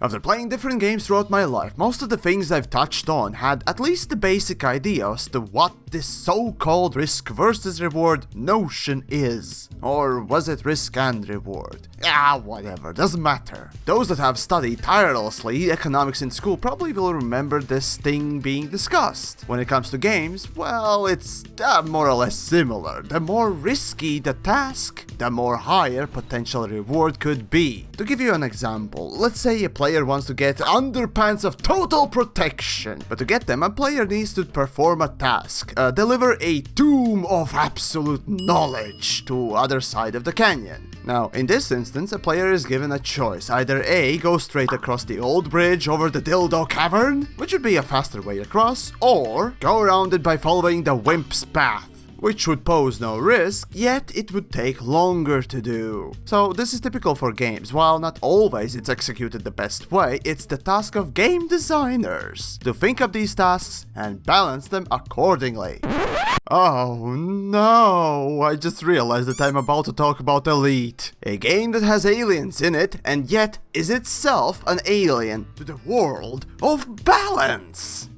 After playing different games throughout my life, most of the things I've touched on had at least the basic idea as to what this so-called risk versus reward notion is. Or was it risk and reward? Whatever, doesn't matter. Those that have studied tirelessly economics in school probably will remember this thing being discussed. When it comes to games, well, it's more or less similar. The more risky the task, the more higher potential reward could be. To give you an example, let's say a player wants to get underpants of total protection, but to get them, a player needs to perform a task, deliver a tomb of absolute knowledge to other side of the canyon. Now, in this instance, a player is given a choice. Either A, go straight across the old bridge over the Dildo Cavern, which would be a faster way across, or go around it by following the Wimp's path, which would pose no risk, yet it would take longer to do. So this is typical for games. While not always it's executed the best way, it's the task of game designers to think of these tasks and balance them accordingly. Oh no, I just realized that I'm about to talk about Elite, a game that has aliens in it and yet is itself an alien to the world of balance.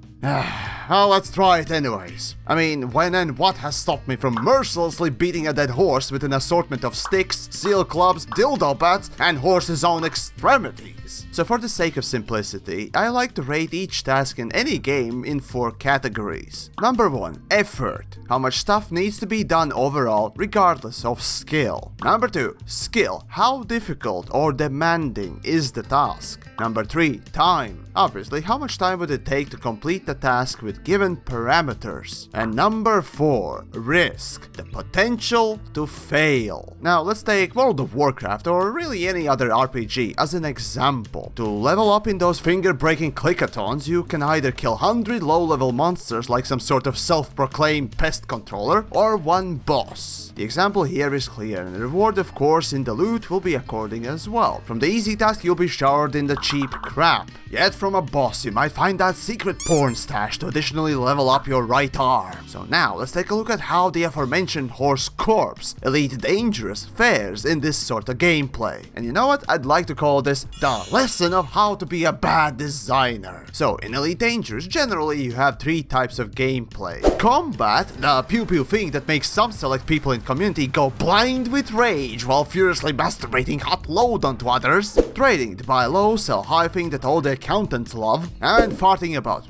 Well, let's try it anyways. I mean, when and what has stopped me from mercilessly beating a dead horse with an assortment of sticks, steel clubs, dildo bats, and horse's own extremities? So for the sake of simplicity, I like to rate each task in any game in 4 categories. Number 1, effort. How much stuff needs to be done overall, regardless of skill. Number 2, skill. How difficult or demanding is the task? Number 3, time. Obviously, how much time would it take to complete the task with given parameters? And number 4, risk. The potential to fail. Now, let's take World of Warcraft or really any other RPG as an example. To level up in those finger-breaking clickathons, you can either kill 100 low-level monsters like some sort of self-proclaimed pest controller, or one boss. The example here is clear, and the reward, of course, in the loot will be according as well. From the easy task, you'll be showered in the cheap crap. Yet from a boss, you might find that secret porn stash to additionally level up your right arm. So now, let's take a look at how the aforementioned horse corpse, Elite Dangerous, fares in this sort of gameplay. And you know what? I'd like to call this the lesson of how to be a bad designer. So, in Elite Dangerous, generally you have 3 types of gameplay. Combat, the pew-pew thing that makes some select people in community go blind with rage while furiously masturbating hot load onto others. Trading, to buy low, sell high thing that all the accountants love. And farting about,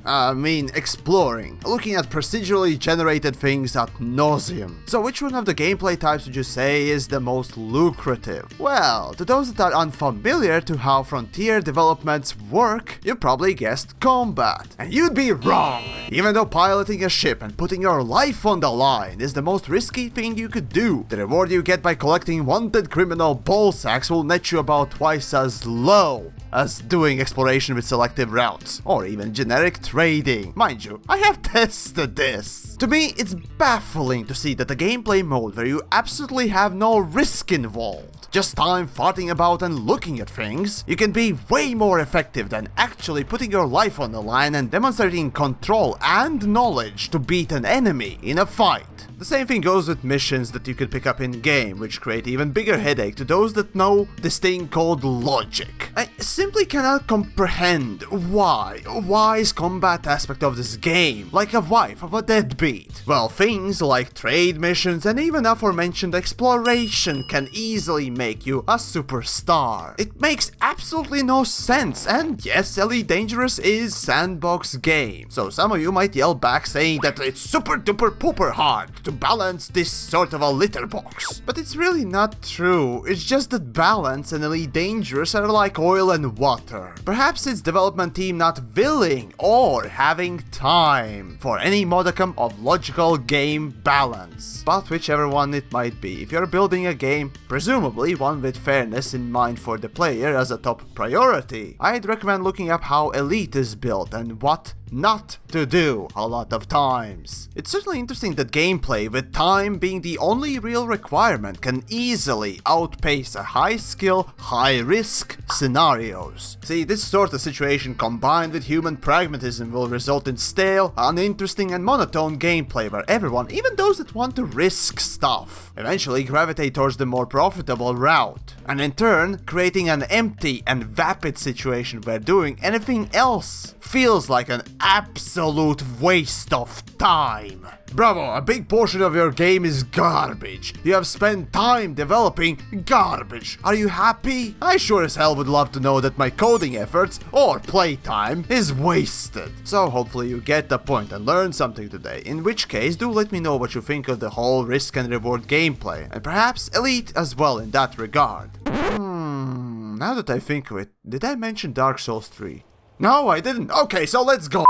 exploring, looking at procedurally generated things ad nauseum. So which one of the gameplay types would you say is the most lucrative? Well, to those that are unfamiliar to how Frontier developments work, you probably guessed combat. And you'd be wrong! Even though piloting a ship and putting your life on the line is the most risky thing you could do, the reward you get by collecting wanted criminal ball sacks will net you about twice as low as doing exploration with selective routes, or even generic trading. Mind you, I have tested this. To me, it's baffling to see that the gameplay mode where you absolutely have no risk involved, just time farting about and looking at things, you can be way more effective than actually putting your life on the line and demonstrating control and knowledge to beat an enemy in a fight. The same thing goes with missions that you could pick up in-game, which create even bigger headache to those that know this thing called logic. I simply cannot comprehend why's combat aspect of this game like a wife of a deadbeat. Well, things like trade missions and even aforementioned exploration can easily make you a superstar. It makes absolutely no sense, and yes, Elite Dangerous is sandbox game, so some of you might yell back saying that it's super duper pooper hard to balance this sort of a litter box. But it's really not true. It's just that balance and Elite Dangerous are like oil and water. Perhaps it's development team not willing or having time for any modicum of logical game balance. But whichever one it might be, if you're building a game, presumably one with fairness in mind for the player as a top priority, I'd recommend looking up how Elite is built and what not to do a lot of times. It's certainly interesting that gameplay, with time being the only real requirement, can easily outpace a high-skill, high-risk scenarios. See, this sort of situation combined with human pragmatism will result in stale, uninteresting and monotone gameplay where everyone, even those that want to risk stuff, eventually gravitate towards the more profitable route, and in turn creating an empty and vapid situation where doing anything else feels like an absolute waste of time. Bravo, a big portion of your game is garbage. You have spent time developing garbage. Are you happy? I sure as hell would love to know that my coding efforts, or playtime, is wasted. So hopefully you get the point and learn something today, in which case do let me know what you think of the whole risk and reward gameplay, and perhaps Elite as well in that regard. Now that I think of it, did I mention Dark Souls 3? No, I didn't. Okay, so let's go.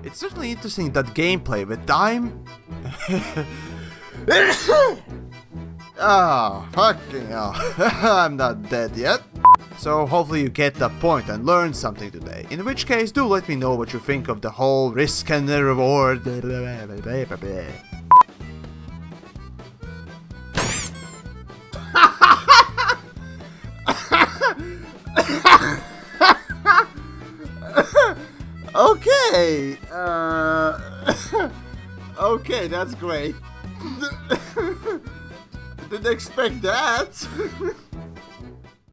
It's certainly interesting that gameplay with time... Oh, fucking hell. I'm not dead yet. So hopefully you get the point and learn something today. In which case, do let me know what you think of the whole risk and the reward. Okay, okay, that's great. Didn't expect that.